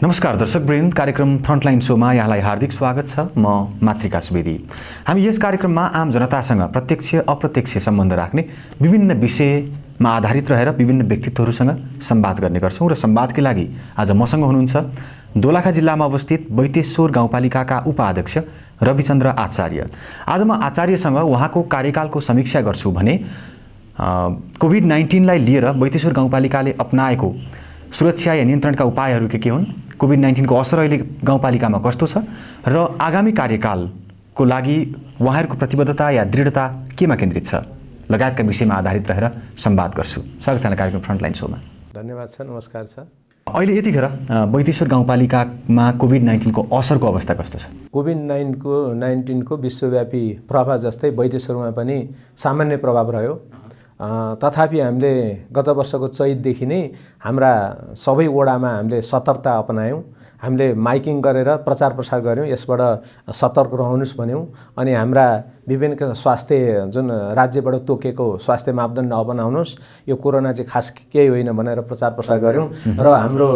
नमस्कार दर्शकवृन्द, कार्यक्रम फ्रन्टलाइन शोमा यहाँलाई हार्दिक स्वागत छ। म मातृका सुवेदी। हामी यस कार्यक्रममा आम जनतासँग प्रत्यक्ष अप्रत्यक्ष सम्बन्ध राख्ने विभिन्न विषयमा आधारित रहेर विभिन्न व्यक्तित्वहरूसँग संवाद गर्ने गर्छौं र संवादकै लागि आज मसँग हुनुहुन्छ दोलखा जिल्लामा अवस्थित बैतेश्वर गाउँपालिकाका उपाध्यक्ष रविचन्द्र आचार्य। आज म आचार्यसँग उहाँको कार्यकालको समीक्षा गर्छु भने कोभिड-19 लाई लिएर बैतेश्वर गाउँपालिकाले अपनाएको सुरक्षा या नियन्त्रणका उपायहरू के हुन्, कोभिड-19 को असर अहिले गाउँपालिकामा कस्तो छ र आगामी कार्यकालको लागि उहाँहरूको प्रतिबद्धता या दृढता केमा केन्द्रित छ लगायतका विषयमा आधारित रहेर संवाद गर्छु। स्वागत छ कार्यक्रम फ्रन्टलाइन शोमा। धन्यवाद छ, नमस्कार छ। अहिले यतिखेर बैतेश्वर गाउँपालिकामा कोभिड-19 को असरको अवस्था कस्तो छ? कोभिड-19 को विश्वव्यापी प्रभाव जस्तै बैतेश्वरमा पनि सामान्य प्रभाव रह्यो। तथापि हामीले गत वर्षको चैतदेखि नै हाम्रा सबै वडामा हामीले सतर्कता अपनायौँ। हामीले माइकिङ गरेर प्रचार प्रसार गऱ्यौँ, यसबाट सतर्क रहनुस् भन्यौँ। अनि हाम्रा विभिन्न स्वास्थ्य जुन राज्यबाट तोकेको स्वास्थ्य मापदण्ड अपनाउनुहोस्, यो कोरोना चाहिँ खास केही होइन भनेर प्रचार प्रसार गऱ्यौँ। र हाम्रो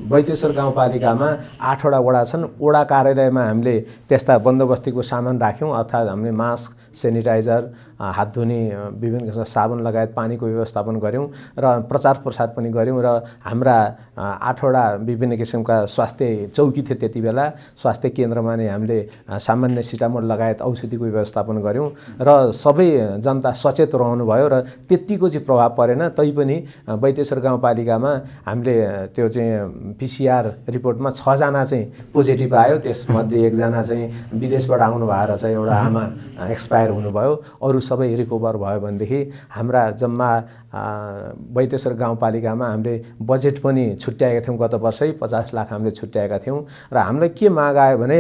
बैतेश्वर गाउँपालिकामा 8 वटा वडा छन्। वडा कार्यालयमा हामीले त्यस्ता बन्दोबस्तीको सामान राख्यौँ, अर्थात् हामीले मास्क, सेनिटाइजर, हात धुने विभिन्न किसिमका साबुन लगायत पानीको व्यवस्थापन गऱ्यौँ र प्रचार प्रसार पनि गऱ्यौँ। र हाम्रा 8 वटा विभिन्न किसिमका स्वास्थ्य चौकी थिए, त्यति बेला स्वास्थ्य केन्द्रमा नै हामीले सामान्य सिटामोल लगायत औषधिको व्यवस्थापन गऱ्यौँ र सबै जनता सचेत रहनुभयो र त्यतिको चाहिँ प्रभाव परेन। तैपनि बैतेश्वर गाउँपालिकामा हामीले त्यो चाहिँ PCR रिपोर्टमा 6 जना चाहिँ पोजिटिभ आयो। त्यसमध्ये 1 जना चाहिँ विदेशबाट आउनु भएर चाहिँ एउटा आमा एक्सपायर हुनुभयो। अरू सबै रिकभर भयो भनेदेखि हाम्रा जम्मा बैतेश्वर गाउँपालिकामा हामीले बजेट पनि छुट्याएका थियौँ। गत वर्षै 50 लाख हामीले छुट्याएका थियौँ। र हामीलाई के माग आयो भने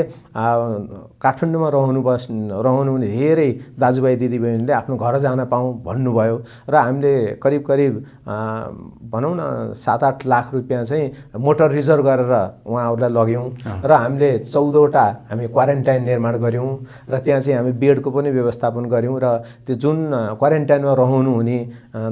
काठमाडौँमा रहनुहुने धेरै दाजुभाइ दिदीबहिनीले आफ्नो घर जान पाऊँ भन्नुभयो र हामीले करिब भनौँ न 7-8 लाख रुपियाँ चाहिँ मोटर रिजर्भ गरेर उहाँहरूलाई लग्यौँ र हामीले 14 वटा हामी क्वारेन्टाइन निर्माण गऱ्यौँ र त्यहाँ चाहिँ हामी बेडको पनि व्यवस्थापन गऱ्यौँ र त्यो जुन क्वारेन्टाइनमा रहनुहुने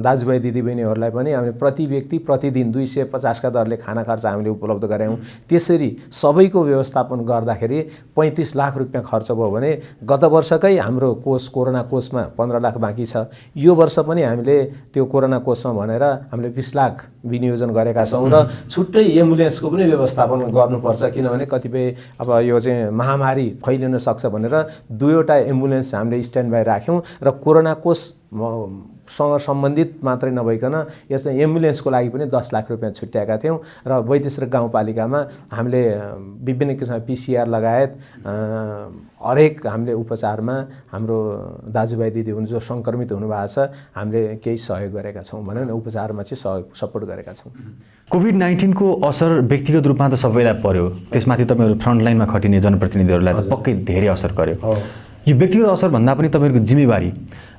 दाजुभाइ दिदीबहिनीहरूलाई पनि हामीले प्रति व्यक्ति प्रतिदिन 250 का दरले खाना खर्च हामीले उपलब्ध गरायौँ। त्यसरी सबैको व्यवस्थापन गर्दाखेरि 35 लाख रुपियाँ खर्च भयो भने गत वर्षकै हाम्रो कोष कोरोना कोषमा 15 लाख बाँकी छ। यो वर्ष पनि हामीले त्यो कोरोना कोषमा भनेर हामीले 20 लाख विनियोजन गरेका छौँ र छुट्टै एम्बुलेन्सको पनि व्यवस्थापन गर्नुपर्छ, किनभने कतिपय अब यो चाहिँ महामारी फैलिन सक्छ भनेर 2 वटा एम्बुलेन्स हामीले स्ट्यान्ड बाई राख्यौँ र कोरोना कोषसँग सम्बन्धित मात्रै नभइकन यस एम्बुलेन्सको लागि पनि 10 लाख रुपियाँ छुट्याएका थियौँ। र बैतेश्वर गाउँपालिकामा हामीले विभिन्न किसिमका PCR लगायत हरेक हामीले उपचारमा हाम्रो दाजुभाइ दिदीबहिनी जो सङ्क्रमित हुनुभएको छ हामीले केही सहयोग गरेका छौँ भने उपचारमा चाहिँ सपोर्ट गरेका छौँ। कोभिड-19 को असर व्यक्तिगत रूपमा त सबैलाई पर्यो, त्यसमाथि तपाईँहरू फ्रन्टलाइनमा खटिने जनप्रतिनिधिहरूलाई त पक्कै धेरै असर गर्यो। यो व्यक्तिगत असर भन्दा पनि तपाईँहरूको जिम्मेवारी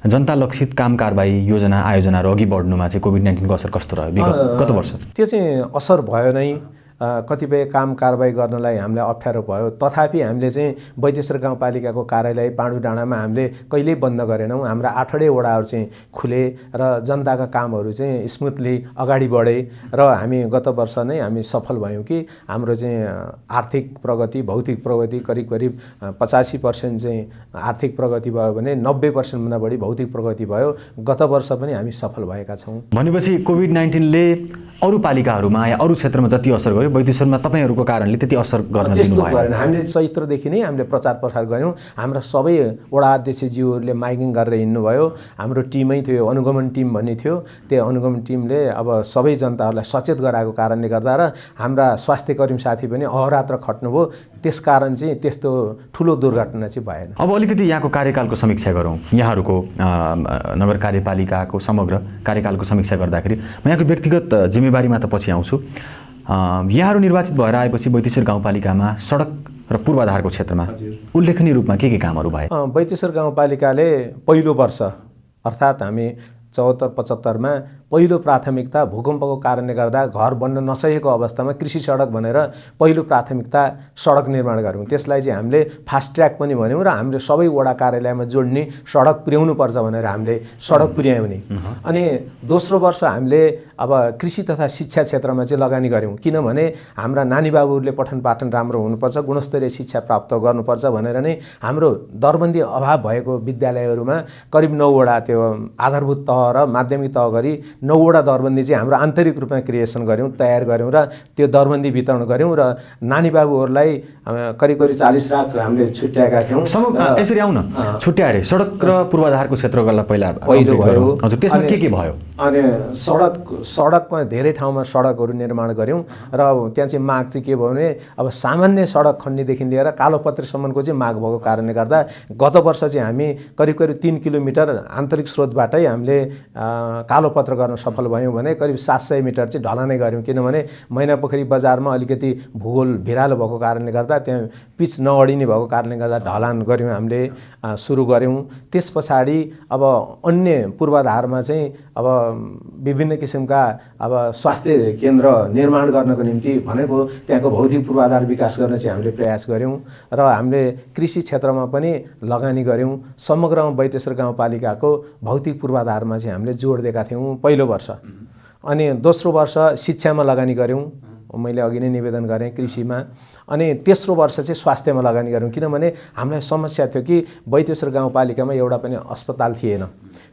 जनता लक्षित काम कारबाही योजना आयोजनाहरू अघि बढ्नुमा चाहिँ कोभिड-19 को असर कस्तो रह्यो गत वर्ष? त्यो चाहिँ असर भयो नै। कतिपय काम कारबाही गर्नलाई हामीलाई अप्ठ्यारो भयो। तथापि हामीले चाहिँ बैतेश्वर गाउँपालिकाको कार्यालय पाण्डुडाँडामा हामीले कहिल्यै बन्द गरेनौँ। हाम्रा 8 वडाहरू चाहिँ खुले र जनताका कामहरू चाहिँ स्मुथली अगाडि बढे र हामी गत वर्ष नै हामी सफल भयौँ कि हाम्रो चाहिँ आर्थिक प्रगति, भौतिक प्रगति करिब 85% चाहिँ आर्थिक प्रगति भयो भने 90% भन्दा बढी भौतिक प्रगति भयो। गत वर्ष पनि हामी सफल भएका छौँ। भनेपछि कोभिड-19 ले अरू पालिकाहरूमा या अरू क्षेत्रमा जति असर गर्यो बैतेश्वरमा तपाईँहरूको कारणले त्यति असर गर्न दिनु भएन। हामीले चैत्रदेखि नै हामीले प्रचार प्रसार गऱ्यौँ। हाम्रा सबै वडा अध्यक्षज्यूहरूले माइकिङ गरेर हिँड्नुभयो। हाम्रो टिमै थियो, अनुगमन टिम भन्ने थियो। त्यो अनुगमन टिमले अब सबै जनताहरूलाई सचेत गराएको कारणले गर्दा र हाम्रा स्वास्थ्यकर्मी साथी पनि अहोरात्र खट्नुभयो। त्यसकारण चाहिँ त्यस्तो ठुलो दुर्घटना चाहिँ भएन। अब अलिकति यहाँको कार्यकालको समीक्षा गरौँ। यहाँहरूको नगर कार्यपालिकाको समग्र कार्यकालको समीक्षा गर्दाखेरि म यहाँको व्यक्तिगत जिम्मेवारीमा त पछि आउँछु। यहाँहरू निर्वाचित भएर आएपछि बैतेश्वर गाउँपालिकामा सडक र पूर्वाधारको क्षेत्रमा उल्लेखनीय रूपमा के कामहरू भए? बैतेश्वर गाउँपालिकाले पहिलो वर्ष अर्थात् हामी 74-75 मा पहिलो प्राथमिकता भूकम्पको कारणले गर्दा घर बन्न नसकेको अवस्थामा कृषि सडक भनेर पहिलो प्राथमिकता सडक निर्माण गऱ्यौँ। त्यसलाई चाहिँ हामीले फास्ट ट्र्याक पनि भन्यौँ र हामीले सबै वडा कार्यालयमा जोड्ने सडक पुर्याउनु पर्छ भनेर हामीले सडक पुर्यायौँ नि। अनि दोस्रो वर्ष हामीले अब कृषि तथा शिक्षा क्षेत्रमा चाहिँ लगानी गऱ्यौँ, किनभने हाम्रा नानी बाबुहरूले पठन पाठन राम्रो हुनुपर्छ, गुणस्तरीय शिक्षा प्राप्त गर्नुपर्छ भनेर नै हाम्रो दरबन्दी अभाव भएको विद्यालयहरूमा करिब 9 वडा त्यो आधारभूत तह र माध्यमिक तह गरी 9 वडा दरबन्दी चाहिँ हाम्रो आन्तरिक रूपमा क्रिएसन गऱ्यौँ, तयार गऱ्यौँ र त्यो दरबन्दी वितरण गऱ्यौँ र नानी बाबुहरूलाई करिब 40 लाख हामीले छुट्याएका थियौँ। यसरी आउन छुट्याए सडक र पूर्वाधारको क्षेत्रलाई पहिलो भयो। हजुर, त्यसमा के भयो? अनि सडकमा धेरै ठाउँमा सडकहरू निर्माण गऱ्यौँ र त्यहाँ चाहिँ माग चाहिँ के भयो भने अब सामान्य सडक खन्नेदेखि लिएर कालोपत्रेसम्मको चाहिँ माग भएको कारणले गर्दा गत वर्ष चाहिँ हामी करिब 3 किलोमिटर आन्तरिक स्रोतबाटै हामीले कालोपत्र गर्न सफल भयौँ भने करिब 700 मिटर चाहिँ ढलानै गऱ्यौँ, किनभने मैनापोखरी बजारमा अलिकति भूगोल भिरालो भएको कारणले गर्दा त्यहाँ पिच नअडिने भएको कारणले गर्दा ढलान गऱ्यौँ, हामीले सुरु गऱ्यौँ। त्यस पछाडि अब अन्य पूर्वाधारमा चाहिँ अब विभिन्न किसिमका अब स्वास्थ्य केन्द्र निर्माण गर्नको निम्ति भनेको त्यहाँको भौतिक पूर्वाधार विकास गर्न चाहिँ हामीले प्रयास गऱ्यौँ र हामीले कृषि क्षेत्रमा पनि लगानी गऱ्यौँ। समग्रमा बैतेश्वर गाउँपालिकाको भौतिक पूर्वाधारमा चाहिँ हामीले जोड दिएका थियौँ पहिलो वर्ष। अनि दोस्रो वर्ष शिक्षामा लगानी गऱ्यौँ, मैले अघि नै निवेदन गरेँ कृषिमा। अनि तेस्रो वर्ष चाहिँ स्वास्थ्यमा लगानी गऱ्यौँ, किनभने हामीलाई समस्या थियो कि बैतेश्वर गाउँपालिकामा एउटा पनि अस्पताल थिएन।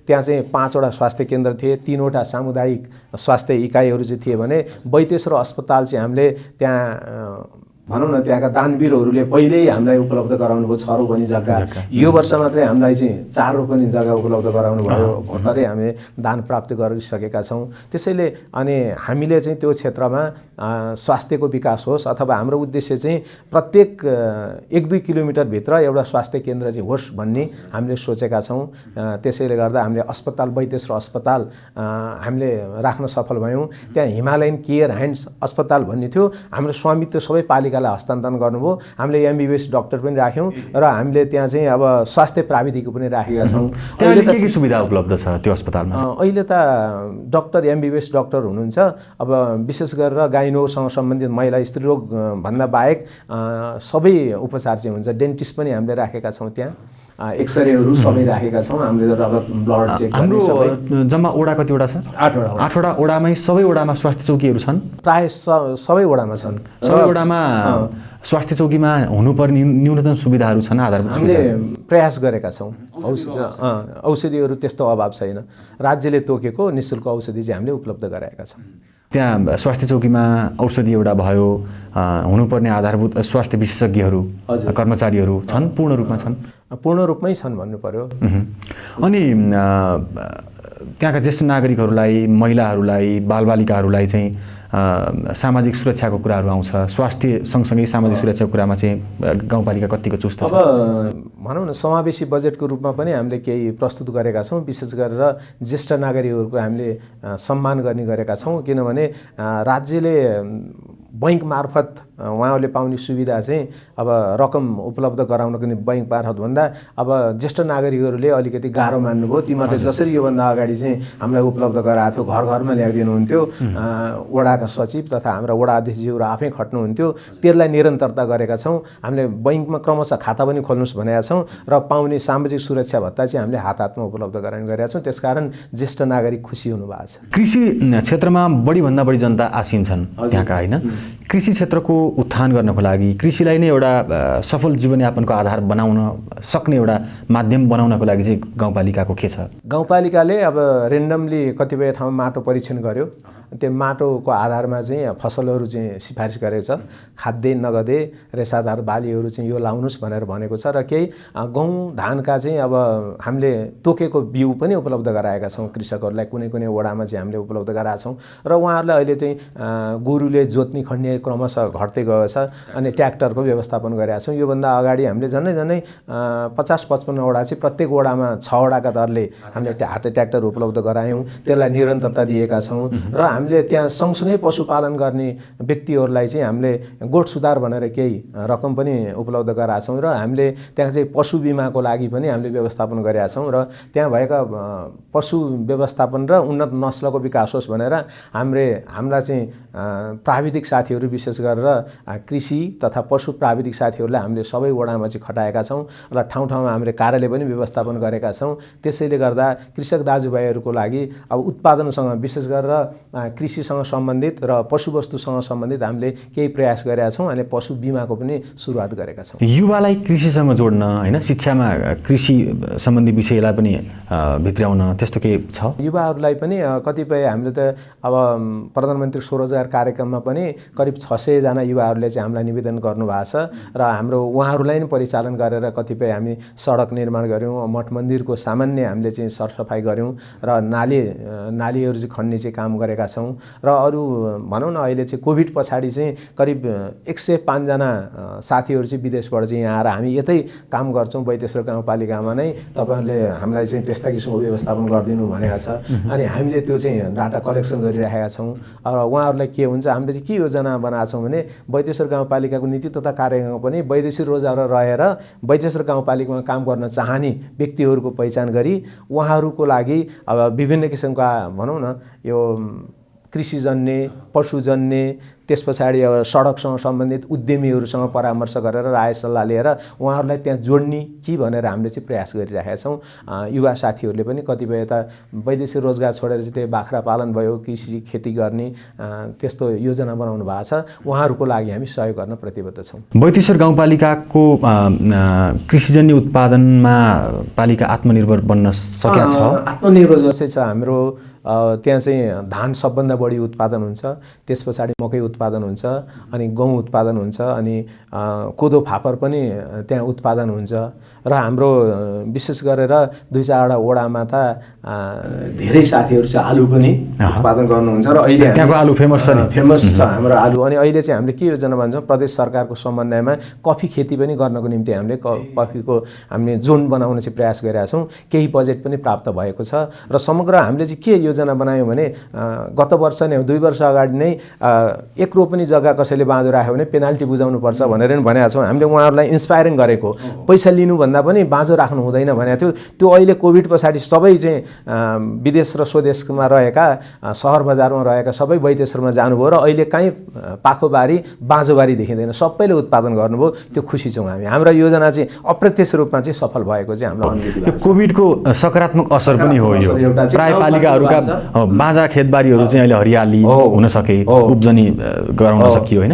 त्यहाँ चाहिँ 5 वटा स्वास्थ्य केन्द्र थिए, 3 वटा सामुदायिक स्वास्थ्य इकाइहरू चाहिँ थिए भने बैतेश्वर अस्पताल चाहिँ हामीले त्यहाँ भनौँ न त्यहाँका दानवीरहरूले पहिल्यै हामीलाई उपलब्ध गराउनु भयो 6 रोपनी जग्गा। यो वर्ष मात्रै हामीलाई चाहिँ 4 रोपनी जग्गा उपलब्ध गराउनु भयो, भर्खरै हामी दान प्राप्त गरिसकेका छौँ। त्यसैले अनि हामीले चाहिँ त्यो क्षेत्रमा स्वास्थ्यको विकास होस् अथवा हाम्रो उद्देश्य चाहिँ प्रत्येक 1-2 किलोमिटरभित्र एउटा स्वास्थ्य केन्द्र चाहिँ होस् भन्ने हामीले सोचेका छौँ। त्यसैले गर्दा हामीले अस्पताल बैतेश्वर अस्पताल हामीले राख्न सफल भयौँ। त्यहाँ हिमालयन केयर ह्यान्ड्स अस्पताल भन्ने थियो, हाम्रो स्वामित्व सबै पालिकालाई हस्तान्तरण गर्नुभयो। हामीले एमबीबीएस डाक्टर पनि राख्यौँ र हामीले त्यहाँ चाहिँ अब स्वास्थ्य प्राविधिक पनि राखेका छौँ। अहिले के सुविधा उपलब्ध छ त्यो अस्पतालमा? अहिले त डाक्टर एमबीबीएस डाक्टर हुनुहुन्छ। अब विशेष गरेर गाइनोसँग सम्बन्धित महिला स्त्रीरोग भन्दा बाहेक सबै उपचार चाहिँ हुन्छ। डेन्टिस्ट पनि हामीले राखेका छौँ, त्यहाँ एक्सरेहरू सबै राखेका छौँ। हामीले रगत ब्लड चेक हाम्रो जम्मा वडा कतिवटा छ? 8 वटा वडामै सबै वडामा स्वास्थ्य चौकीहरू छन्? प्राय सबै वडामा छन्। सबै वडामा स्वास्थ्य चौकीमा हुनुपर्ने न्यूनतम सुविधाहरू छन्, आधारभूत हामीले प्रयास गरेका छौँ। औषधिहरू त्यस्तो अभाव छैन। राज्यले तोकेको निःशुल्क औषधि चाहिँ हामीले उपलब्ध गराएका छौँ। त्यहाँ स्वास्थ्य चौकीमा औषधि एउटा भयो, हुनुपर्ने आधारभूत स्वास्थ्य विशेषज्ञहरू कर्मचारीहरू छन्, पूर्ण रूपमा छन्? पूर्ण रूपमै छन् भन्नु पर्यो। अनि त्यहाँका ज्येष्ठ नागरिकहरूलाई, महिलाहरूलाई, बालबालिकाहरूलाई चाहिँ सामाजिक सुरक्षाको कुराहरू आउँछ। स्वास्थ्य सँगसँगै सामाजिक सुरक्षाको कुरामा चाहिँ गाउँपालिका कतिको चुस्त छ? अब भनौँ न समावेशी बजेटको रूपमा पनि हामीले केही प्रस्तुत गरेका छौँ। विशेष गरेर ज्येष्ठ नागरिकहरूको हामीले सम्मान गर्ने गरेका छौँ, किनभने राज्यले बैंक मार्फत उहाँहरूले पाउने सुविधा चाहिँ अब रकम उपलब्ध गराउनको निम्ति बैंक मार्फत भन्दा अब ज्येष्ठ नागरिकहरूले अलिकति गाह्रो मान्नुभयो। तीमध्ये जसरी योभन्दा अगाडि चाहिँ हामीलाई उपलब्ध गराएको थियो, घर घरमा ल्याइदिनुहुन्थ्यो, वडाका सचिव तथा हाम्रा वडा अध्यक्षज्यूहरू आफै खट्नुहुन्थ्यो, त्यसलाई निरन्तरता गरेका छौँ। हामीले बैंकमा क्रमशः खाता पनि खोल्नुहोस् भनेका छौँ र पाउने सामाजिक सुरक्षा भत्ता चाहिँ हामीले हातमा उपलब्ध गराउने गरेका छौँ। त्यसकारण ज्येष्ठ नागरिक खुसी हुनुभएको छ। कृषि क्षेत्रमा बढीभन्दा बढी जनता आसीन छन् त्यहाँका, होइन? कृषि क्षेत्रको उत्थान गर्नको लागि, कृषिलाई नै एउटा सफल जीवनयापनको आधार बनाउन सक्ने एउटा माध्यम बनाउनको लागि चाहिँ गाउँपालिकाको के छ? गाउँपालिकाले अब रेन्डमली कतिपय ठाउँमा माटो परीक्षण गर्यो। त्यो माटोको आधारमा चाहिँ फसलहरू चाहिँ सिफारिस गरेको छ। खाद्य नगदे रेसादार बालीहरू चाहिँ यो लाउनुहोस् भनेर भनेको छ र केही गहुँ धानका चाहिँ अब हामीले तोकेको बिउ पनि उपलब्ध गराएका छौँ कृषकहरूलाई। कुनै कुनै वडामा चाहिँ हामीले उपलब्ध गराएका छौँ र उहाँहरूलाई अहिले चाहिँ गोरुले जोत्ने खन्ने क्रमशः घट्दै गएको छ। अनि ट्र्याक्टरको व्यवस्थापन गरेका छौँ। योभन्दा अगाडि हामीले झन्डै 50-55 वडा चाहिँ प्रत्येक वडामा 6 वडाका दरले हामीले हाते ट्र्याक्टर उपलब्ध गरायौँ, त्यसलाई निरन्तरता दिएका छौँ र हामीले त्यहाँ सँगसँगै पशुपालन गर्ने व्यक्तिहरूलाई चाहिँ हामीले गोठ सुधार भनेर केही रकम पनि उपलब्ध गराएका छौँ र हामीले त्यहाँ चाहिँ पशु बिमाको लागि पनि हामीले व्यवस्थापन गरेका छौँ र त्यहाँ भएका पशु व्यवस्थापन र उन्नत नस्लको विकास होस् भनेर हाम्रा चाहिँ प्राविधिक साथीहरू विशेष गरेर कृषि तथा पशु प्राविधिक साथीहरूलाई हामीले सबै वडामा चाहिँ खटाएका छौँ र ठाउँ ठाउँमा हामीले कार्यालय पनि व्यवस्थापन गरेका छौँ। त्यसैले गर्दा कृषक दाजुभाइहरूको लागि अब उत्पादनसँग विशेष गरेर कृषिसँग सम्बन्धित र पशुवस्तुसँग सम्बन्धित हामीले केही प्रयास गरेका छौँ अनि पशु बिमाको पनि सुरुवात गरेका छौँ। युवालाई कृषिसँग जोड्न होइन, शिक्षामा कृषि सम्बन्धी विषयलाई पनि भित्र्याउन त्यस्तो केही छ? युवाहरूलाई पनि कतिपय हामीले त अब प्रधानमन्त्री स्वरोजगार कार्यक्रममा पनि करिब 600 जना युवाहरूले चाहिँ हामीलाई निवेदन गर्नुभएको छ र हाम्रो उहाँहरूलाई नै परिचालन गरेर कतिपय हामी सडक निर्माण गऱ्यौँ, मठ मन्दिरको सामान्य हामीले चाहिँ सरसफाइ गऱ्यौँ र नालीहरू चाहिँ खन्ने चाहिँ काम गरेका छौँ र अरू भनौँ न अहिले चाहिँ कोभिड पछाडि चाहिँ करिब 105 जना साथीहरू चाहिँ विदेशबाट चाहिँ यहाँ आएर हामी यतै काम गर्छौँ बैतेश्वर गाउँपालिकामा नै तपाईँहरूले हामीलाई चाहिँ त्यस्ता किसिमको व्यवस्थापन गरिदिनु भनेको छ अनि हामीले त्यो चाहिँ डाटा कलेक्सन गरिरहेका छौँ। र उहाँहरूलाई के हुन्छ हामीले चाहिँ के योजना बनाएको छौँ भने बैतेश्वर गाउँपालिकाको नीति तथा कार्यक्रम पनि वैदेशिक रोजगार रहेर बैतेश्वर गाउँपालिकामा काम गर्न चाहने व्यक्तिहरूको पहिचान गरी उहाँहरूको लागि अब विभिन्न किसिमका भनौँ न यो कृषिजन्य पशुजन्य त्यस पछाडि अब सडकसँग सम्बन्धित उद्यमीहरूसँग परामर्श गरेर राय सल्लाह लिएर उहाँहरूलाई त्यहाँ जोड्ने कि भनेर हामीले चाहिँ प्रयास गरिरहेका छौँ। युवा साथीहरूले पनि कतिपय यता वैदेशिक रोजगार छोडेर चाहिँ त्यही बाख्रा पालन भयो कृषि खेती गर्ने त्यस्तो योजना बनाउनु भएको छ, उहाँहरूको लागि हामी सहयोग गर्न प्रतिबद्ध छौँ। बैतेश्वर गाउँपालिकाको कृषिजन्य उत्पादनमा पालिका आत्मनिर्भर बन्न सकेका छ? आत्मनिर्भर जस्तै छ हाम्रो त्यहाँ चाहिँ धान सबभन्दा बढी उत्पादन हुन्छ, त्यस पछाडि मकै उत्पादन हुन्छ अनि गहुँ उत्पादन हुन्छ अनि कोदो फापर पनि त्यहाँ उत्पादन हुन्छ र हाम्रो विशेष गरेर 2-4वटा वडामा त धेरै साथीहरू चाहिँ आलु पनि उत्पादन गर्नुहुन्छ र अहिले त्यहाँको आलु फेमस छ हाम्रो आलु। अनि अहिले चाहिँ हामीले के योजना भन्छौँ प्रदेश सरकारको समन्वयमा कफी खेती पनि गर्नको निम्ति हामीले कफीको हामीले जोन बनाउन चाहिँ प्रयास गरेका छौँ। केही बजेट पनि प्राप्त भएको छ र समग्र हामीले चाहिँ के योजना बनायौँ भने गत वर्ष नै 2 वर्ष अगाडि नै 1 रोप पनि जग्गा कसैले बाँझो राख्यो भने पेनाल्टी बुझाउनुपर्छ भनेर नि भनेका छौँ। हामीले उहाँहरूलाई इन्स्पायरिङ गरेको पैसा लिनुभन्दा पनि बाँझो राख्नु हुँदैन भनेको थियो। त्यो अहिले कोभिड पछाडि सबै चाहिँ विदेश र स्वदेशमा रहेका सहर बजारमा रहेका सबै बैतेश्वरमा जानुभयो र अहिले कहीँ पाखोबारी बाँझोबारी देखिँदैन, सबैले उत्पादन गर्नुभयो। त्यो खुसी छौँ हामी। हाम्रो योजना चाहिँ अप्रत्यक्ष रूपमा चाहिँ सफल भएको चाहिँ हाम्रो अनुभूति भएको छ। कोभिडको सकारात्मक असर पनि हो यो। प्राय पालिकाहरूका बाँझा खेतबारीहरू चाहिँ अहिले हरियाली हुन सके, उब्जनी गराउन सकियो होइन।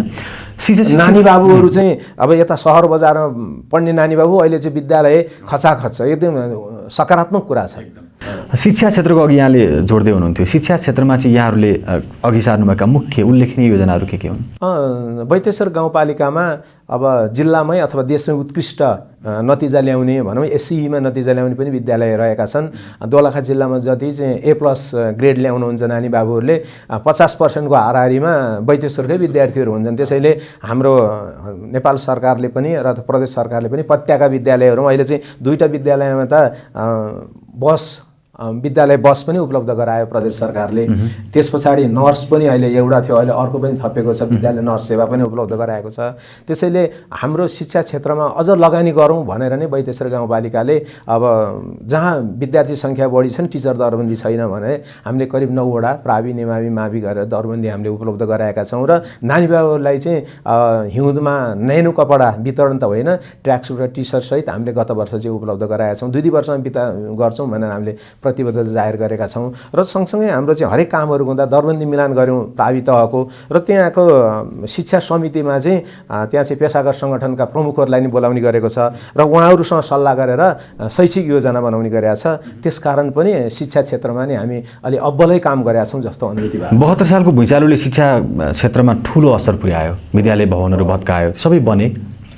नानी बाबुहरू चाहिँ अब यता सहर बजारमा पढ्ने नानी बाबु अहिले चाहिँ विद्यालय खचाखच छ, एकदम सकारात्मक कुरा छ। शिक्षा क्षेत्रको अघि यहाँले जोड्दै हुनुहुन्थ्यो, शिक्षा क्षेत्रमा चाहिँ यहाँहरूले अघि सार्नुभएका मुख्य उल्लेखनीय योजनाहरू के हुन्? बैतेश्वर गाउँपालिकामा अब जिल्लामै अथवा देशमै उत्कृष्ट नतिजा ल्याउने भनौँ एससीईमा नतिजा ल्याउने पनि विद्यालय रहेका छन्। दोलखा जिल्लामा जति चाहिँ A+ ग्रेड ल्याउनुहुन्छ नानी बाबुहरूले 50% को हाराहारीमा बैतेश्वरकै विद्यार्थीहरू हुन्छन्। त्यसैले हाम्रो नेपाल सरकारले पनि र प्रदेश सरकारले पनि पत्याका विद्यालयहरू अहिले चाहिँ 2टा विद्यालयमा त विद्यालय बस पनि उपलब्ध गरायो प्रदेश सरकारले। त्यस पछाडि नर्स पनि अहिले एउटा थियो, अहिले अर्को पनि थपेको छ, विद्यालय नर्स सेवा पनि उपलब्ध गराएको छ। त्यसैले हाम्रो शिक्षा क्षेत्रमा अझ लगानी गरौँ भनेर नै बैतेश्वर गाउँपालिकाले अब जहाँ विद्यार्थी सङ्ख्या बढी छन् टिचर दरबन्दी छैन भने हामीले करिब 9वटा प्रावि नेमावि मावि गरेर दरबन्दी हामीले उपलब्ध गराएका छौँ र नानी बाबुलाई चाहिँ हिउँदमा नैनो कपडा वितरण त होइन, ट्र्याकसुट र टी सर्ट सहित हामीले गत वर्ष चाहिँ उपलब्ध गराएका छौँ। 2 वर्षमा गर्छौँ भनेर हामीले प्रतिबद्धता जाहेर गरेका छौँ र सँगसँगै हाम्रो चाहिँ हरेक कामहरू हुँदा दरबन्दी मिलान गऱ्यौँ प्रावि तहको र त्यहाँको शिक्षा समितिमा चाहिँ त्यहाँ चाहिँ पेसागत सङ्गठनका प्रमुखहरूलाई नि बोलाउने गरेको छ र उहाँहरूसँग सल्लाह गरेर शैक्षिक योजना बनाउने गरेका छ। त्यसकारण पनि शिक्षा क्षेत्रमा नि हामी अलि अब्बलै काम गरेका छौँ जस्तो अनुभूति भएको छ। 72 सालको भुइँचालोले शिक्षा क्षेत्रमा ठुलो असर पुर्यायो, विद्यालय भवनहरू भत्कायो, सबै बने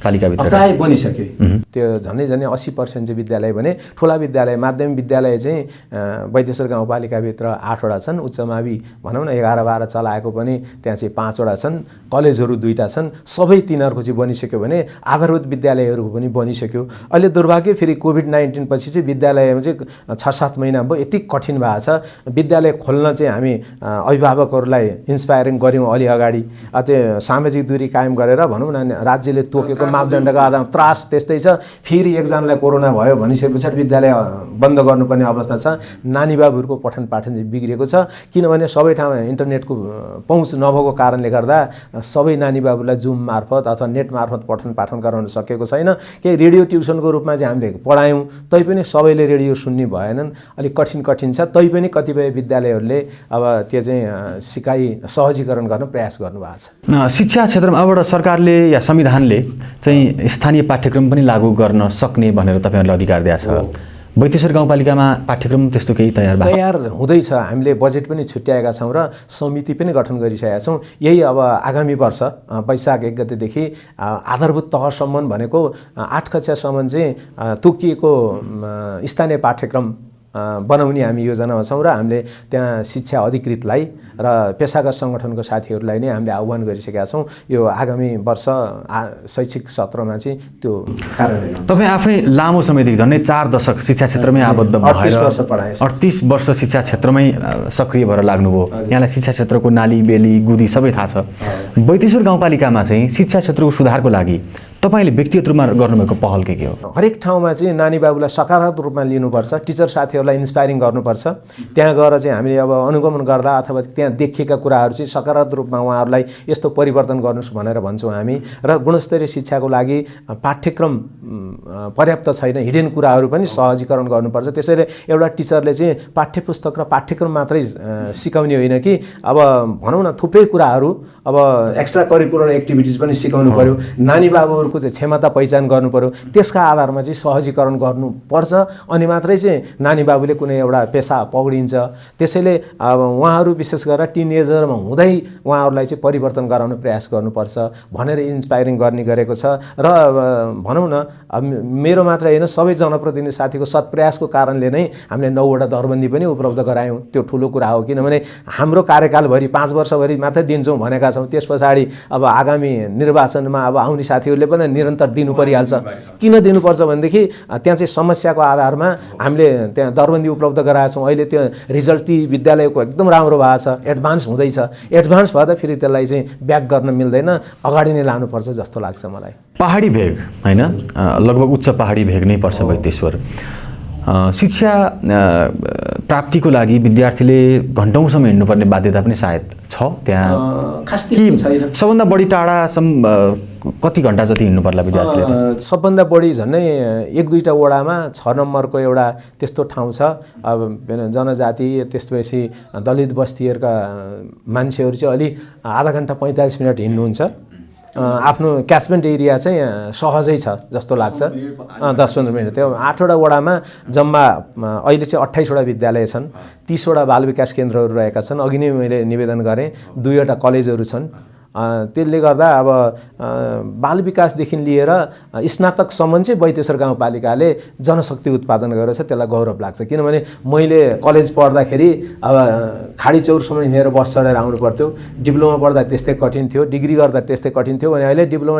पालिकाभित्र प्राय बनिसक्यो। त्यो झन्डै 80% चाहिँ विद्यालय भने ठुला विद्यालय माध्यमिक विद्यालय चाहिँ वैदेश्वर गाउँपालिकाभित्र 8वटा छन्। उच्च मावि भनौँ न 11-12 चलाएको पनि त्यहाँ चाहिँ 5वटा छन्। कलेजहरू 2टा छन्। सबै तिनीहरूको चाहिँ बनिसक्यो भने आधारभूत विद्यालयहरू पनि बनिसक्यो। अहिले दुर्भाग्य फेरि कोभिड-19 पछि चाहिँ विद्यालयमा चाहिँ 6-7 महिना भयो यति कठिन भएको छ। विद्यालय खोल्न चाहिँ हामी अभिभावकहरूलाई इन्स्पायरिङ गऱ्यौँ अलि अगाडि। त्यो सामाजिक दूरी कायम गरेर भनौँ न राज्यले तोकेको मापदण्डको आधारमा त्रास त्यस्तै छ। फेरि एकजनालाई कोरोना भयो भनिसके पछाडि विद्यालय बन्द गर्नुपर्ने अवस्था छ। नानी बाबुहरूको पठन पाठन चाहिँ बिग्रेको छ। किनभने सबै ठाउँमा इन्टरनेटको पहुँच नभएको कारणले गर्दा सबै नानी बाबुलाई जुम मार्फत अथवा नेट मार्फत पठन पाठन गराउन सकेको छैन। केही रेडियो ट्युसनको रूपमा चाहिँ हामीले पढायौँ तैपनि सबैले रेडियो सुन्ने भएनन्। अलिक कठिन छ। तैपनि कतिपय विद्यालयहरूले अब त्यो चाहिँ सिकाइ सहजीकरण गर्न प्रयास गर्नुभएको छ। शिक्षा क्षेत्रमा अबबाट सरकारले या संविधानले चाहिँ स्थानीय पाठ्यक्रम पनि लागू गर्न सक्ने भनेर तपाईँहरूले अधिकार दिएको छ। वैदेश्वर गाउँपालिकामा पाठ्यक्रम त्यस्तो केही तयार हुँदैछ। हामीले बजेट पनि छुट्याएका छौँ र समिति पनि गठन गरिसकेका छौँ। यही अब आगामी वर्ष वैशाख 1 गतेदेखि आधारभूत तहसम्म भनेको 8 कक्षासम्म चाहिँ तोकिएको स्थानीय पाठ्यक्रम बनाउने हामी योजनामा छौँ र हामीले त्यहाँ शिक्षा अधिकृतलाई र पेसागत सङ्गठनको साथीहरूलाई नै हामीले आह्वान गरिसकेका छौँ। यो आगामी वर्ष शैक्षिक सत्रमा चाहिँ त्यो कार्यान्वयन। तपाईँ आफै लामो समयदेखि झन्डै 4 दशक शिक्षा क्षेत्रमै आबद्ध भएर 38 वर्ष शिक्षा क्षेत्रमै सक्रिय भएर लाग्नुभयो। यहाँलाई शिक्षा क्षेत्रको नाली बेली गुदी सबै थाहा छ। वैदेश्वर गाउँपालिकामा चाहिँ शिक्षा क्षेत्रको सुधारको लागि तपाईँले व्यक्तिगत रूपमा गर्नुभएको पहल के हो? हरेक ठाउँमा चाहिँ नानी बाबुलाई सकारात्मक रूपमा लिनुपर्छ। टिचर साथीहरूलाई इन्स्पायरिङ गर्नुपर्छ। त्यहाँ गएर चाहिँ हामीले अब अनुगमन गर्दा अथवा त्यहाँ देखिएका कुराहरू चाहिँ सकारात्मक रूपमा उहाँहरूलाई यस्तो परिवर्तन गर्नुहोस् भनेर भन्छौँ हामी। र गुणस्तरीय शिक्षाको लागि पाठ्यक्रम पर्याप्त छैन, हिडेन कुराहरू पनि सहजीकरण गर्नुपर्छ। त्यसैले एउटा टिचरले चाहिँ पाठ्यपुस्तक र पाठ्यक्रम मात्रै सिकाउने होइन कि अब भनौँ न थुप्रै कुराहरू अब एक्स्ट्रा करिकुलर एक्टिभिटिज पनि सिकाउनु पर्यो। नानी बाबुहरूको चाहिँ क्षमता पहिचान गर्नु पर्यो। त्यसका आधारमा चाहिँ सहजीकरण गर्नुपर्छ। अनि मात्रै चाहिँ नानी बाबुले कुनै एउटा पेसा पौडिन्छ। त्यसैले अब उहाँहरू विशेष गरेर टिनेजरमा हुँदै उहाँहरूलाई चाहिँ परिवर्तन गराउने प्रयास गर्नुपर्छ भनेर इन्स्पायरिङ गर्ने गरेको छ। र भनौँ न मेरो मात्र होइन सबै जनप्रतिनिधि साथीको सत्प्रयासको कारणले नै हामीले 9वटा दरबन्दी पनि उपलब्ध गरायौँ। त्यो ठुलो कुरा हो। किनभने हाम्रो कार्यकालभरि 5 वर्षभरि मात्रै दिन्छौँ भनेका छौँ। त्यस पछाडि अब आगामी निर्वाचनमा अब आउने साथीहरूले पनि निरन्तर दिनु परिहाल्छ। किन दिनुपर्छ भनेदेखि त्यहाँ चाहिँ समस्याको आधारमा हामीले त्यहाँ दरबन्दी उपलब्ध गराएका छौँ। अहिले त्यो रिजल्ट ती विद्यालयको एकदम राम्रो भएको छ, एडभान्स हुँदैछ। एडभान्स भएर फेरि त्यसलाई चाहिँ ब्याक गर्न मिल्दैन, अगाडि नै लानुपर्छ जस्तो लाग्छ मलाई। पहाडी भेग होइन, लगभग उच्च पहाडी भेग नै पर्छ वैदेश्वर। शिक्षा प्राप्तिको लागि विद्यार्थीले घन्टौँसम्म हिँड्नुपर्ने बाध्यता पनि सायद छ त्यहाँ। सबभन्दा बढी टाढासम्म कति घन्टा जति हिँड्नु पर्ला विद्यार्थीले? सबभन्दा बढी झन्डै 1-2टा वडामा 6 नम्बरको एउटा त्यस्तो ठाउँ छ। अब जनजाति त्यसपछि दलित बस्तीहरूका मान्छेहरू चाहिँ अलि आधा घन्टा 45 मिनट हिँड्नुहुन्छ। आफ्नो क्याचमेन्ट एरिया चाहिँ सहजै छ जस्तो लाग्छ। 10-15 मिनट। त्यो 8वटा वडामा जम्मा अहिले चाहिँ 28वटा विद्यालय छन्। 30वटा बाल विकास केन्द्रहरू रहेका छन्। अघि नै मैले निवेदन गरेँ 2वटा कलेजहरू छन्। त्यसले गर्दा अब बाल विकासदेखि लिएर स्नातकसम्म चाहिँ वैदेश्वर गाउँपालिकाले जनशक्ति उत्पादन गरेर छ। त्यसलाई गौरव लाग्छ। किनभने मैले कलेज पढ्दाखेरि अब खाडी चौरसम्म हिँडेर बस चढेर आउनु पर्थ्यो। डिप्लोमा पढ्दा त्यस्तै कठिन थियो, डिग्री गर्दा त्यस्तै कठिन थियो। भने अहिले डिप्लोमा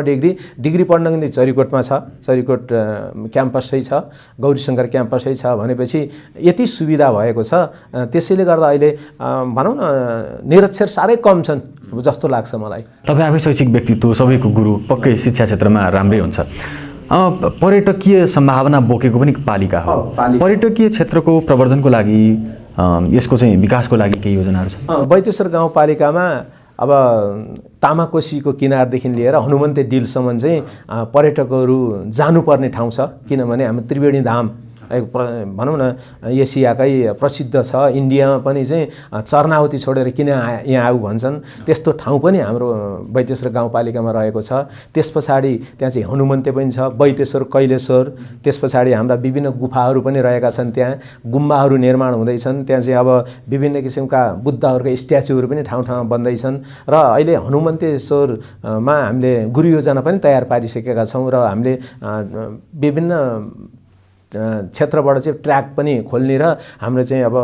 डिग्री पढ्नको निम्ति चरिकोटमा छ, चरिकोट क्याम्पसै छ, गौरीशङ्कर क्याम्पसै छ भनेपछि यति सुविधा भएको छ। त्यसैले गर्दा अहिले भनौँ न निरक्षर साह्रै कम छन् जस्तो लाग्छ मलाई। तपाईँ आफै शैक्षिक व्यक्तित्व, सबैको गुरु, पक्कै शिक्षा क्षेत्रमा राम्रै हुन्छ। पर्यटकीय सम्भावना बोकेको पनि पालिका हो। पर्यटकीय क्षेत्रको प्रवर्धनको लागि यसको चाहिँ विकासको लागि केही योजनाहरू छ? वैदेश्वर गाउँपालिकामा अब तामाकोसीको किनारदेखि लिएर हनुमन्ते डिलसम्म चाहिँ पर्यटकहरू जानुपर्ने ठाउँ छ। किनभने हाम्रो त्रिवेणी धाम भनौँ न एसियाकै प्रसिद्ध छ, इन्डियामा पनि चाहिँ चर्नावती छोडेर किन यहाँ आऊ भन्छन्, त्यस्तो ठाउँ पनि हाम्रो बैतेश्वर गाउँपालिकामा रहेको छ। त्यस पछाडि त्यहाँ चाहिँ हनुमन्ते पनि छ, बैतेश्वर कैलेश्वर, त्यस पछाडि हाम्रा विभिन्न गुफाहरू पनि रहेका छन्, त्यहाँ गुम्बाहरू निर्माण हुँदैछन्, त्यहाँ चाहिँ अब विभिन्न किसिमका बुद्धहरूका स्ट्याचुहरू पनि ठाउँ ठाउँमा बन्दैछन् र अहिले हनुमन्तेश्वरमा हामीले गुरु योजना पनि तयार पारिसकेका छौँ र हामीले विभिन्न क्षेत्रबाट चाहिँ ट्र्याक पनि खोल्ने र हाम्रो चाहिँ अब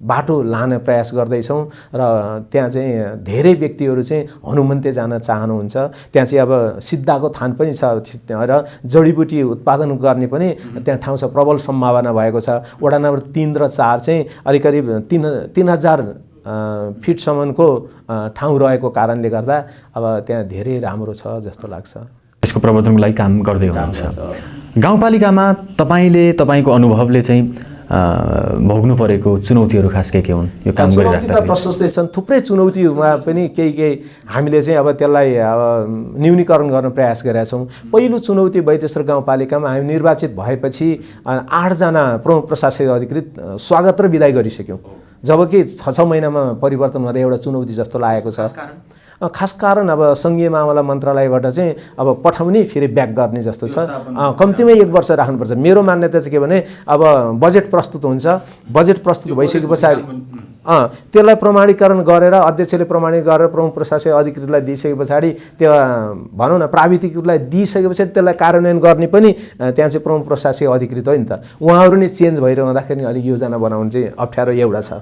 बाटो लाने प्रयास गर्दैछौँ र त्यहाँ चाहिँ धेरै व्यक्तिहरू चाहिँ हनुमन्ते जान चाहनुहुन्छ। त्यहाँ चाहिँ अब सिद्धाको थान पनि छ र जडीबुटी उत्पादन गर्ने पनि त्यहाँ ठाउँ छ, प्रबल सम्भावना भएको छ। वडा नम्बर 3 र 4 चाहिँ करिब 3000 फिटसम्मको ठाउँ रहेको कारणले गर्दा अब त्यहाँ धेरै राम्रो छ जस्तो लाग्छ। यसको प्रवर्धनको लागि काम गर्दै हुनुहुन्छ। गाउँपालिकामा तपाईँको अनुभवले चाहिँ भोग्नु परेको चुनौतीहरू खास के हुन् यो काम गरिराख्दा? प्रशस्तै छन्, थुप्रै चुनौतीमा पनि केही हामीले चाहिँ अब त्यसलाई अब न्यूनीकरण गर्न प्रयास गरेका छौँ। पहिलो चुनौती बैतेश्वर गाउँपालिकामा हामी निर्वाचित भएपछि 8 जना प्रमुख प्रशासकीय अधिकृत स्वागत र बिदाई गरिसक्यौँ, जबकि 6 महिनामा परिवर्तन हुँदा एउटा चुनौती जस्तो लागेको छ। खास कारण अब सङ्घीय मामला मन्त्रालयबाट चाहिँ अब पठाउने फेरि ब्याक गर्ने जस्तो छ, कम्तीमै 1 वर्ष राख्नुपर्छ। मेरो मान्यता चाहिँ के भने अब बजेट प्रस्तुत हुन्छ, बजेट प्रस्तुत भइसके पछाडि त्यसलाई प्रमाणीकरण गरेर अध्यक्षले प्रमाणित गरेर प्रमुख प्रशासकीय अधिकृतलाई दिइसके पछाडि त्यो भनौँ न प्राविधिकलाई दिइसके पछाडि त्यसलाई कार्यान्वयन गर्ने पनि त्यहाँ चाहिँ प्रमुख प्रशासकीय अधिकृत हो नि त। उहाँहरू नै चेन्ज भइरहँदाखेरि अलिक योजना बनाउनु चाहिँ अप्ठ्यारो एउटा छ।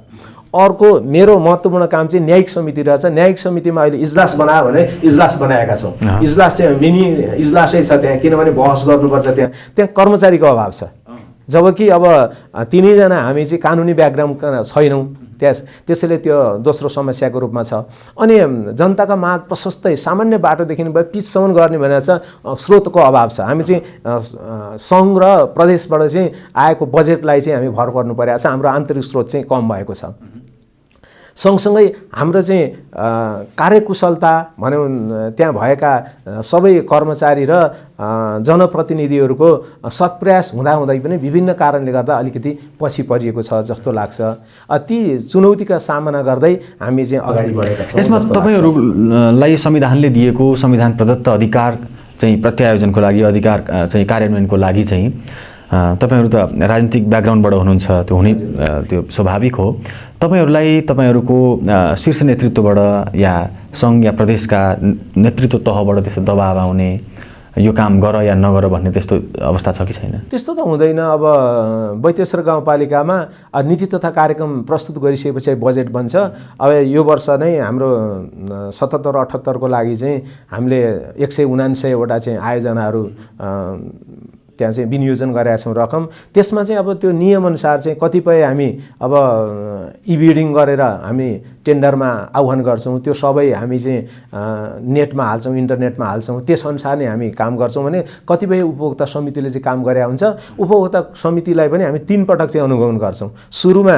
अर्को मेरो महत्त्वपूर्ण काम चाहिँ न्यायिक समिति रहेछ। न्यायिक समितिमा अहिले इजलास बनायो भने इजलास बनाएका छौँ। इजलास चाहिँ मिनी इजलासै छ त्यहाँ, किनभने बहस गर्नुपर्छ, त्यहाँ कर्मचारीको अभाव छ। जबकि अब 3 जना हामी चाहिँ कानुनी ब्याकग्राउन्ड छैनौँ, त्यसैले त्यो दोस्रो समस्याको रूपमा छ। अनि जनताका माग प्रशस्तै सामान्य बाटोदेखि पिचसम्म गर्ने भनेर छ, स्रोतको अभाव छ। हामी चाहिँ सङ्घ र प्रदेशबाट चाहिँ आएको बजेटलाई चाहिँ हामी भर पर्नु परेको छ, हाम्रो आन्तरिक स्रोत चाहिँ कम भएको छ। सँगसँगै हाम्रो चाहिँ कार्यकुशलता भनौँ त्यहाँ भएका सबै कर्मचारी र जनप्रतिनिधिहरूको सत्प्रयास हुँदाहुँदै पनि विभिन्न कारणले गर्दा अलिकति पछि परिएको छ जस्तो लाग्छ। ती चुनौतीका सामना गर्दै हामी चाहिँ अगाडि बढेका छौँ। यसमा तपाईँहरूलाई संविधानले दिएको संविधान प्रदत्त अधिकार चाहिँ प्रत्यायोजनको लागि, अधिकार चाहिँ कार्यान्वयनको लागि चाहिँ तपाईहरू त राजनीतिक ब्याकग्राउन्डबाट हुनुहुन्छ, त्यो हुने त्यो स्वाभाविक हो। तपाईँहरूको शीर्ष नेतृत्वबाट या सङ्घ या प्रदेशका नेतृत्व तहबाट त्यस्तो दबाब आउने, यो काम गर या नगर भन्ने त्यस्तो अवस्था छ कि छैन? त्यस्तो त हुँदैन। अब बैतेश्वर गाउँपालिकामा नीति तथा कार्यक्रम प्रस्तुत गरिसकेपछि बजेट बन्छ। अब यो वर्ष नै हाम्रो 77-78 को लागि चाहिँ हामीले 179 वटा चाहिँ आयोजनाहरू त्यहाँ चाहिँ विनियोजन गरेका छौँ रकम। त्यसमा चाहिँ अब त्यो नियमअनुसार चाहिँ कतिपय हामी अब ई-बिडिङ गरेर हामी टेन्डरमा आह्वान गर्छौँ, त्यो सबै हामी चाहिँ नेटमा हाल्छौँ, इन्टरनेटमा हाल्छौँ, त्यसअनुसार नै हामी काम गर्छौँ। भने कतिपय उपभोक्ता समितिले चाहिँ काम गरे हुन्छ, उपभोक्ता समितिलाई पनि हामी 3 पटक चाहिँ अनुगमन गर्छौँ। सुरुमा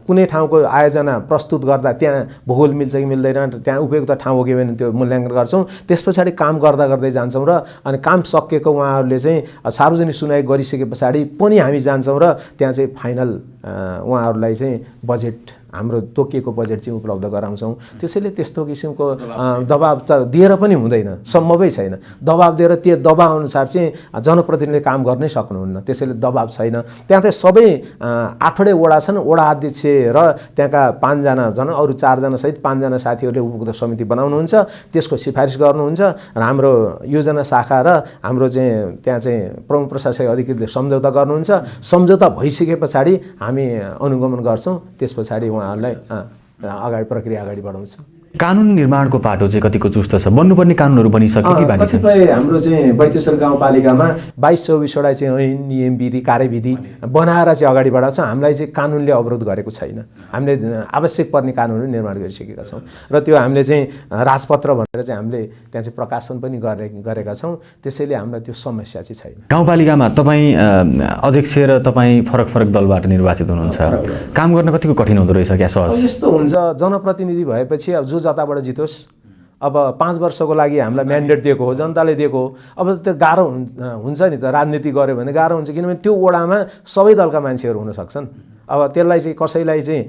कुनै ठाउँको आयोजना प्रस्तुत गर्दा त्यहाँ भूगोल मिल्छ कि मिल्दैन, त्यहाँ उपयुक्त ठाउँ हो कि भने त्यो मूल्याङ्कन गर्छौँ। त्यस पछाडि काम गर्दा गर्दै जान्छौँ र अनि काम सकेको उहाँहरूले चाहिँ सार्वजनिक सुनाइ गरिसके पछाडि पनि हामी जान्छौँ र त्यहाँ चाहिँ फाइनल उहाँहरूलाई चाहिँ बजेट हाम्रो तोकिएको बजेट चाहिँ उपलब्ध गराउँछौँ। त्यसैले त्यस्तो किसिमको दबाब त दिएर पनि हुँदैन, सम्भवै छैन। दबाब दिएर त्यो दबाब अनुसार चाहिँ जनप्रतिनिधिले काम गर्नै सक्नुहुन्न, त्यसैले दबाब छैन। त्यहाँ चाहिँ सबै 8वटै वडा छन्, वडा अध्यक्ष र त्यहाँका 5 जना अरू 4 जना सहित 5 जना साथीहरूले उपभोक्ता समिति बनाउनुहुन्छ, त्यसको सिफारिस गर्नुहुन्छ र हाम्रो योजना शाखा र हाम्रो चाहिँ त्यहाँ चाहिँ प्रमुख प्रशासकीय अधिकृतले सम्झौता गर्नुहुन्छ। सम्झौता भइसके पछाडि हामी अनुगमन गर्छौँ, त्यस पछाडि उहाँहरूलाई अगाडि प्रक्रिया अगाडि बढाउँछ। कानुन निर्माणको पाटो चाहिँ कतिको चुस्त छ? बन्नुपर्ने कानुनहरू बनिसक्यो कि बाँकी छ? कतिपय हाम्रो चाहिँ बैतेश्वर गाउँपालिकामा 22-24 वटा चाहिँ ऐन, नियम, विधि, कार्यविधि बनाएर चाहिँ अगाडि बढाउँछ। हामीलाई चाहिँ कानुनले अवरोध गरेको छैन। हामीले आवश्यक पर्ने कानुनहरू निर्माण गरिसकेका छौँ र त्यो हामीले चाहिँ राजपत्र भनेर चाहिँ हामीले त्यहाँ चाहिँ प्रकाशन पनि गरेका छौँ। त्यसैले हामीलाई त्यो समस्या चाहिँ छैन। गाउँपालिकामा तपाईँ अध्यक्ष र तपाईँ फरक दलबाट निर्वाचित हुनुहुन्छ, काम गर्न कतिको कठिन हुँदो रहेछ क्या? सहज यस्तो हुन्छ, जनप्रतिनिधि भएपछि अब जो जताबाट जितोस् अब 5 वर्षको लागि हामीलाई म्यान्डेट दिएको हो, जनताले दिएको हो। अब त्यो गाह्रो हुन्छ नि त, राजनीति गर्यो भने गाह्रो हुन्छ, किनभने त्यो वडामा सबै दलका मान्छेहरू हुन सक्छन्। अब त्यसलाई चाहिँ कसैलाई चाहिँ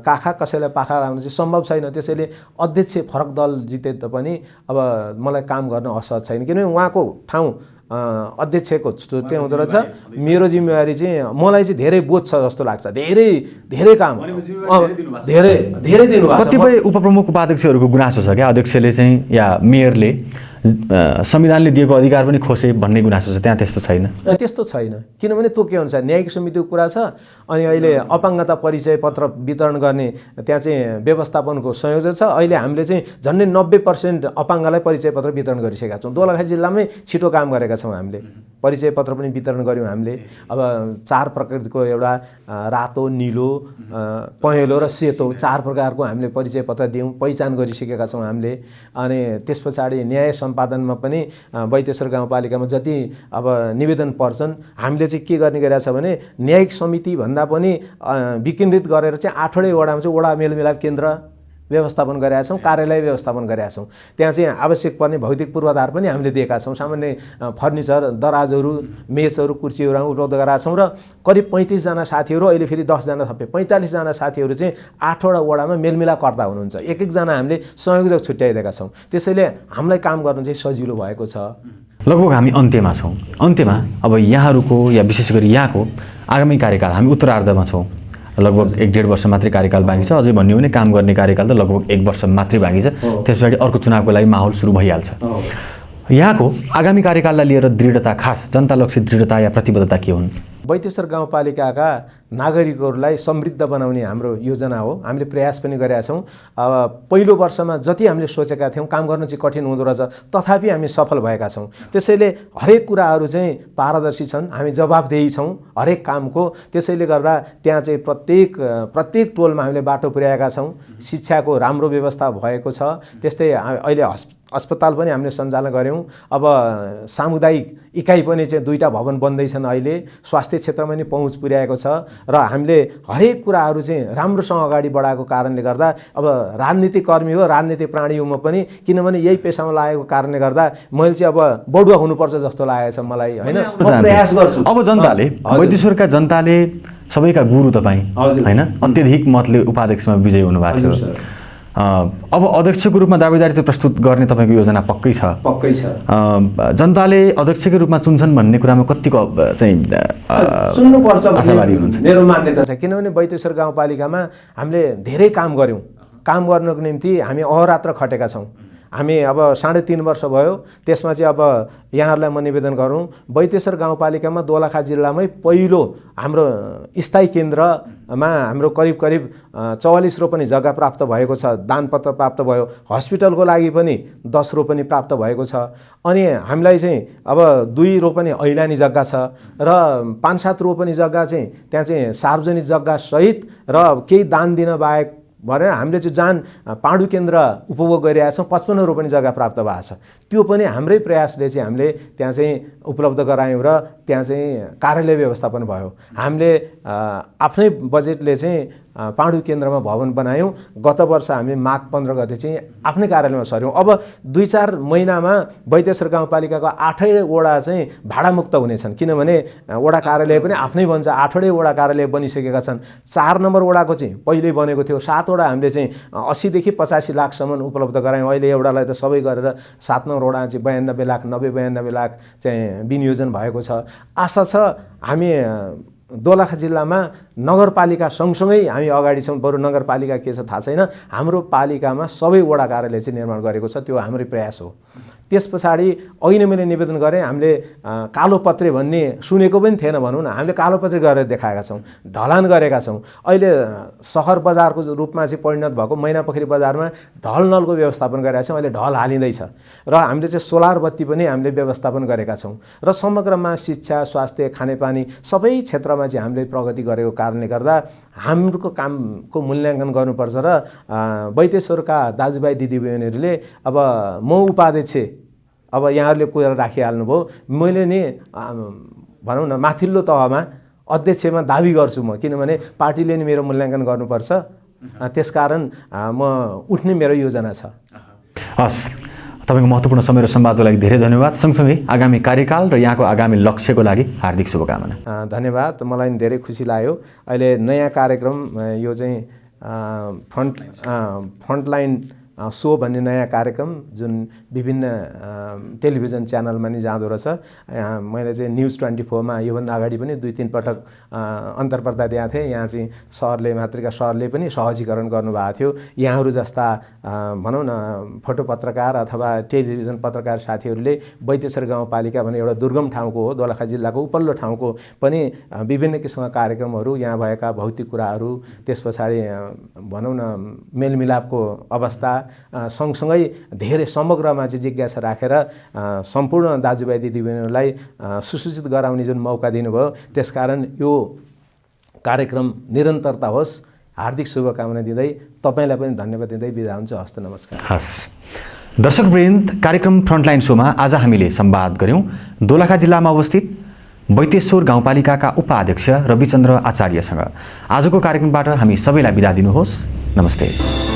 काखा कसैलाई पाखा राख्नु चाहिँ सम्भव छैन। त्यसैले अध्यक्ष फरक दल जिते तापनि अब मलाई काम गर्न असहज छैन, किनभने उहाँको ठाउँ अध्यक्षको त्यो हुँदो रहेछ। मेरो जिम्मेवारी चाहिँ मलाई चाहिँ धेरै बोझ छ जस्तो लाग्छ, धेरै काम धेरै दिनुभएको छ। कतिपय उपप्रमुख उपाध्यक्षहरूको गुनासो छ क्या, अध्यक्षले चाहिँ या मेयरले संविधानले दिएको अधिकार पनि खोसे भन्ने गुनासो छ, त्यहाँ त्यस्तो छैन? त्यस्तो छैन, किनभने तोकेअनुसार न्यायिक समितिको कुरा छ। अनि अहिले अपाङ्गता परिचय पत्र वितरण गर्ने त्यहाँ चाहिँ व्यवस्थापनको संयोजक छ। अहिले हामीले चाहिँ झन्डै 90% अपाङ्गलाई परिचय पत्र वितरण गरिसकेका छौँ। दोलखा जिल्लामै छिटो काम गरेका छौँ हामीले, परिचय पत्र पनि वितरण गऱ्यौँ हामीले। अब 4 प्रकारको एउटा रातो, निलो, पहेँलो र सेतो 4 प्रकारको हामीले परिचय पत्र दियौँ, पहिचान गरिसकेका छौँ हामीले। अनि त्यस पछाडि न्याय सम्पादनमा पनि बैतेश्वर गाउँपालिकामा जति अब निवेदन पर्छन्, हामीले चाहिँ के गर्ने गरेका छ भने न्यायिक समिति भन्दा पनि विकेन्द्रित गरेर चाहिँ 8वटै वडामा चाहिँ वडा मेलमिलाप केन्द्र व्यवस्थापन गरेका छौँ, कार्यालय व्यवस्थापन गरेका छौँ। त्यहाँ चाहिँ आवश्यक पर्ने भौतिक पूर्वाधार पनि हामीले दिएका छौँ। सामान्य फर्निचर, दराजहरू, मेचहरू, कुर्सीहरू उपलब्ध गराएका छौँ। र करिब 35 जना साथीहरू, अहिले फेरि 10 जना थपे 45 जना साथीहरू चाहिँ 8वटा वडामा मेलमिलापकर्ता हुनुहुन्छ। एक जना हामीले संयोजक छुट्याइदिएका छौँ। त्यसैले हामीलाई काम गर्न चाहिँ सजिलो भएको छ। लगभग हामी अन्त्यमा छौँ। अन्त्यमा अब यहाँहरूको या विशेष गरी यहाँको आगामी कार्यकाल, हामी उत्तरार्धमा छौँ, लगभग 1-1.5 वर्ष मात्रै कार्यकाल बाँकी छ। अझै भन्यो भने काम गर्ने कार्यकाल त लगभग 1 वर्ष मात्रै बाँकी छ। त्यस पछाडि अर्को चुनावको लागि माहौल सुरु भइहाल्छ। यहाँको आगामी कार्यकाललाई लिएर दृढता, खास जनतालक्षी दृढता या प्रतिबद्धता के हुन्? बैतेश्वर गाउँपालिकाका नागरिकहरूलाई समृद्ध बनाउने हाम्रो योजना हो। हामीले प्रयास पनि गरेका छौँ। अब पहिलो वर्षमा जति हामीले सोचेका थियौँ काम गर्न चाहिँ कठिन हुँदो रहेछ, तथापि हामी सफल भएका छौँ। त्यसैले हरेक कुराहरू चाहिँ पारदर्शी छन्, हामी जवाबदेही छौँ हरेक कामको। त्यसैले गर्दा त्यहाँ चाहिँ प्रत्येक टोलमा हामीले बाटो पुर्याएका छौँ। शिक्षाको राम्रो व्यवस्था भएको छ। त्यस्तै अहिले अस्पताल पनि हामीले सञ्चालन गऱ्यौँ। अब सामुदायिक इकाइ पनि चाहिँ 2टा भवन बन्दैछन् अहिले। स्वास्थ्य क्षेत्रमा पनि पहुँच पुर्याएको छ र हामीले हरेक कुराहरू चाहिँ राम्रोसँग अगाडि बढाएको कारणले गर्दा अब राजनीतिक कर्मी हो, राजनीतिक प्राणी हो म पनि, किनभने यही पेसामा लागेको कारणले गर्दा मैले चाहिँ अब बढुवा हुनुपर्छ जस्तो लागेको छ मलाई, हैन? प्रयास गर्छु। अब जनताले, बैतेश्वरका जनताले सबैका गुरु तपाईँ, हैन? अत्यधिक मतले उपाध्यक्षमा विजयी हुनुभएको थियो। अब अध्यक्षको रूपमा दावेदारी प्रस्तुत गर्ने तपाईँको योजना पक्कै छ? पक्कै छ। जनताले अध्यक्षको रूपमा चुन्छन् भन्ने कुरामा कतिको चाहिँ सुन्नुपर्छ आशावादी हुनुहुन्छ? मेरो मान्यता छ, किनभने बैतेश्वर गाउँपालिकामा हामीले धेरै काम गऱ्यौँ। काम गर्नको निम्ति हामी अहोरात्र खटेका छौँ। हामी अब 3.5 वर्ष भयो। त्यसमा चाहिँ अब यहाँहरूलाई म निवेदन गरौँ, बैतेश्वर गाउँपालिकामा दोलखा जिल्लामै पहिलो हाम्रो स्थायी केन्द्रमा हाम्रो करिब 44 रोपनी जग्गा प्राप्त भएको छ, दानपत्र प्राप्त भयो। हस्पिटलको लागि पनि 10 रोपनी प्राप्त भएको छ। अनि हामीलाई चाहिँ अब 2 रोपनी ऐलानी जग्गा छ र 5-7 रोपनी जग्गा चाहिँ त्यहाँ चाहिँ सार्वजनिक जग्गा सहित र केही दान दिन बाहेक भनेर हामीले चाहिँ जान पाँडु केन्द्र उपभोग गरिरहेका छौँ। 55 रोपनी जग्गा प्राप्त भएको छ। त्यो पनि हाम्रै प्रयासले चाहिँ हामीले त्यहाँ चाहिँ उपलब्ध गरायौँ र त्यहाँ चाहिँ कार्यालय व्यवस्थापन भयो। हामीले आफ्नै बजेटले चाहिँ पाँडु केन्द्रमा भवन बनायौँ। गत वर्ष हामी माघ 15 गते चाहिँ आफ्नै कार्यालयमा सर्यौँ। अब 2-4 महिनामा बैतेश्वर गाउँपालिकाको 8वटै वडा चाहिँ भाडामुक्त हुनेछन्, किनभने वडा कार्यालय पनि आफ्नै बन्छ। 8वटै वडा कार्यालय बनिसकेका छन्। 4 नम्बर वडाको चाहिँ पहिल्यै बनेको थियो। 7वटा हामीले चाहिँ 80 देखि 85 लाखसम्म उपलब्ध गरायौँ। अहिले एउटालाई त सबै गरेर 7 नम्बर वडा चाहिँ 92 लाख 90-92 लाख चाहिँ विनियोजन भएको छ। आशा छ हामी दोलखा जिल्लामा नगरपालिका सँगसँगै हामी अगाडि छौँ। बरु नगरपालिका के छ थाहा छैन, हाम्रो पालिकामा सबै वडा कार्यालय चाहिँ निर्माण गरेको छ। त्यो हाम्रो प्रयास हो। त्यस पछाडि अघि नै मैले निवेदन गरेँ, हामीले कालोपत्रे भन्ने सुनेको पनि थिएन भनौँ न, हामीले कालोपत्रे गरेर देखाएका छौँ, ढलान गरेका छौँ। अहिले सहर बजारको रूपमा चाहिँ परिणत भएको मैनापोखरी बजारमा ढल नलको व्यवस्थापन गरेका छौँ। अहिले ढल हालिँदैछ र हामीले चाहिँ सोलर बत्ती पनि हामीले व्यवस्थापन गरेका छौँ। र समग्रमा शिक्षा, स्वास्थ्य, खानेपानी सबै क्षेत्रमा चाहिँ हामीले प्रगति गरेको कारणले गर्दा हाम्रो कामको मूल्याङ्कन गर्नुपर्छ। र बैतेश्वरका दाजुभाइ दिदीबहिनीहरूले अब म उपाध्यक्ष, अब यहाँहरूले कुरा राखिहाल्नुभयो, मैले नि भनौँ न माथिल्लो तहमा अध्यक्षमा दाबी गर्छु म, किनभने पार्टीले नि मेरो मूल्याङ्कन गर्नुपर्छ। त्यसकारण म उठ्ने मेरो योजना छ। हस्, तपाईँको महत्त्वपूर्ण समय र संवादको लागि धेरै धन्यवाद। सँगसँगै आगामी कार्यकाल र यहाँको आगामी लक्ष्यको लागि हार्दिक शुभकामना। धन्यवाद। मलाई धेरै खुसी लाग्यो। अहिले नयाँ कार्यक्रम यो चाहिँ फ्रन्टलाइन सो भन्ने नयाँ कार्यक्रम जुन विभिन्न टेलिभिजन च्यानलमा नि जाँदो रहेछ। मैले चाहिँ न्युज 24मा योभन्दा अगाडि पनि 2-3 पटक अन्तर्वार्ता दिएको थिएँ। यहाँ चाहिँ सरले, मातृका सरले पनि सहजीकरण गर्नुभएको थियो। यहाँहरू जस्ता भनौँ न फोटो पत्रकार अथवा टेलिभिजन पत्रकार साथीहरूले बैतेश्वर गाउँपालिका भन्ने एउटा दुर्गम ठाउँको हो, दोलखा जिल्लाको उपल्लो ठाउँको पनि विभिन्न किसिमका कार्यक्रमहरू, यहाँ भएका भौतिक कुराहरू, त्यस पछाडि भनौँ न मेलमिलापको अवस्था सँगसँगै धेरै समग्रमा चाहिँ जिज्ञासा राखेर सम्पूर्ण दाजुभाइ दिदीबहिनीहरूलाई सुसूचित गराउने जुन मौका दिनुभयो, त्यसकारण यो कार्यक्रम निरन्तरता होस्। हार्दिक शुभकामना दिँदै तपाईँलाई पनि धन्यवाद दिँदै बिदा हुन्छ। हस्त नमस्कार। हस्, दर्शकवृन्द, कार्यक्रम फ्रन्टलाइन सोमा आज हामीले संवाद गऱ्यौँ दोलखा जिल्लामा अवस्थित बैतेश्वर गाउँपालिकाका उपाध्यक्ष रविचन्द्र आचार्यसँग। आजको कार्यक्रमबाट हामी सबैलाई बिदा दिनुहोस्। नमस्ते।